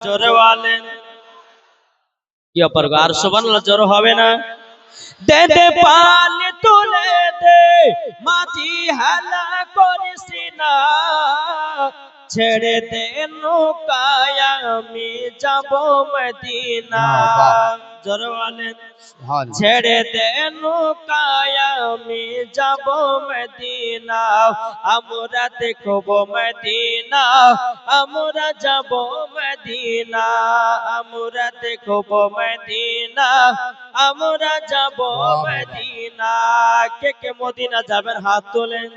জোরে বলেন কি অপরগ আর সুবহানাল্লাহ জোরে হবে না দে দে পানি তুলে দে মাঝি হালা করিস না ছেড়ে দে নৌকায় আমি যাব মদিনা জোরে বলেন ছেড়ে দে নৌকায় আমি যাব মদিনা আমরা দেখব মদিনা আমরা যাব মদিনা আমরা দেখব মদিনা আমরা যাব মদিনা কে কে মদিনা যাবেন হাত তোলেন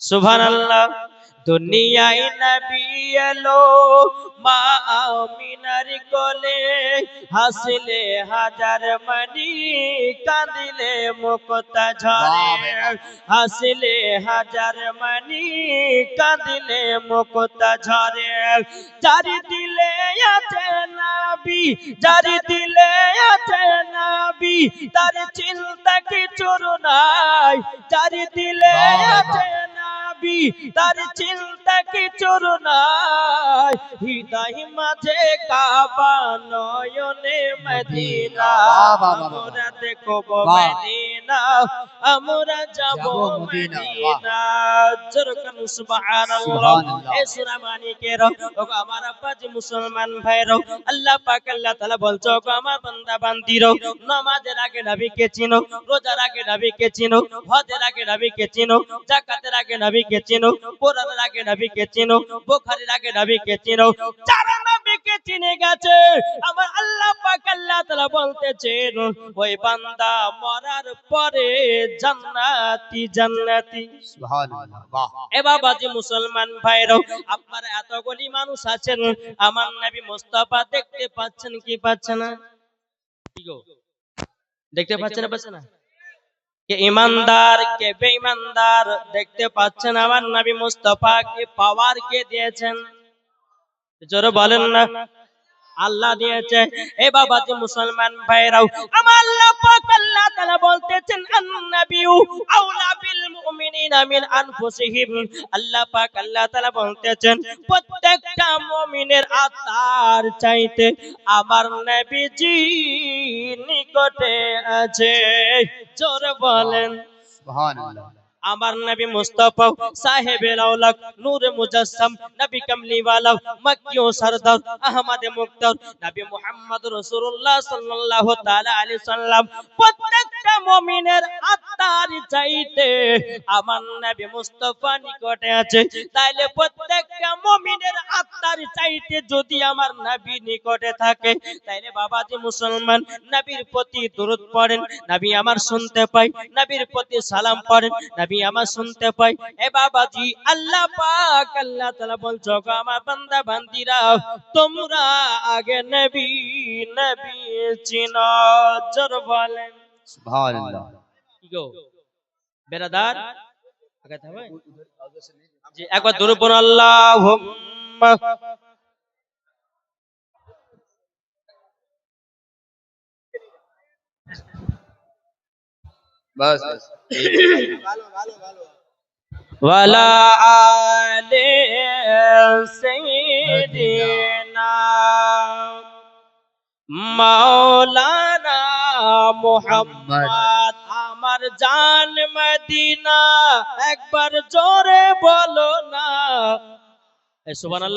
সুবহানাল্লাহ দুনিয়ায় নবী এলো মা আমিনার কোলে হাসলে হাজার মনি কাঁদিলে মুক্তা ঝরে হাসলে হাজার মনি কাঁদিলে মুক্তা ঝরে যারি দিলে আছে নবী যারি দিলে আছে নবী তার চিন্তা কিছু নাই যারি দিলে আছে তার চিন্তা কিছু নাই হৃদয় মাঝে কাবা নয়নে মদিনা আমরা দেখব মদিনা আমরা যাব মদিনা জোরকান সুবহানাল্লাহ এই সূরা মানিকের ও আমার আব্বাজি মুসলমান ভাইরা আল্লাহ পাক আল্লাহ তাআলা বলছো গো আমার বান্দা বান্দিরো নামাজের আগে নবীকে চিনো রোজার আগে নবীকে চিনো হজের আগে নবীকে চিনো যাকাতের আগে নবীকে চিনো কোরআনের আগে নবীকে চিনো বুখারীর আগে নবীকে চিনো যারা নবীকে চিনে গেছে আমার আল্লাহ পাক আল্লাহ তাআলা বলতেছেন ওই বান্দা মরার পরে জান্নাতি জান্নাতি সুবহানাল্লাহ বাহ এ বাবাজি মুসলমান ভাইরা আপনারা এতগুলি মানুষ আছেন আমার নবী মুস্তাফা দেখতে পাচ্ছেন কি পাচ্ছেন না কি গো দেখতে পাচ্ছেন না পাচ্ছেন না কে ঈমানদার কে বেঈমানদার দেখতে পাচ্ছেন আমার নবী মুস্তাফা কে পাওয়ার কে দিয়েছেন জোরে বলেন না আল্লাহ দিয়েছে এ বাবাজি মুসলমান ভাইরাও আমার আল্লাহ পাক আল্লাহ তাআলা বলতেছেন আন-নাবিয়্যু আওলা বিল মুমিনিনা মিন আনফুসিহিম আল্লাহ পাক আল্লাহ তাআলা বলতেছেন প্রত্যেকটা মুমিনের আত্মার চাইতে আমার নবীজি নিকটে আছে জোরে বলেন সুবহানাল্লাহ আমার নবী মুস্তাফা সাহেবের আওলাদ নূরে মুজাসসাম নবী কামলিওয়ালা মক্কি ও সরদার আহমদ মুক্তার নবী মুহাম্মদ রাসূলুল্লাহ সাল্লাল্লাহু তাআলা আলাইহি সাল্লাম প্রত্যেকটা মুমিনের আত্মার চাইতে আমার নবী মুস্তাফা নিকটে আছে তাইলে প্রত্যেকটা মুমিনের আত্মার চাইতে যদি আমার নবী নিকটে থাকে তাইলে বাবাজি মুসলমান নবীর প্রতি দরুদ পড়েন নবী আমার শুনতে পাই নবীর প্রতি সালাম পড়েন নবী আমার শুনতে পাই এ বাবাজি আল্লাহ পাক আল্লাহ তাআলা বলছো গো আমার বান্দা বান্দিরা তোমরা আগে নবী নবী চিনো জোরে বলেন সুবহানাল্লাহ কি গো বেরাদার আগে থামে জি একবার দরুদ পড়ুন আল্লাহুম্মা बस वाला आले सैयदना मौलाना मुहम्मद আমার জান মদিনা একবার জোরে বলো না সুবহানাল্লাহ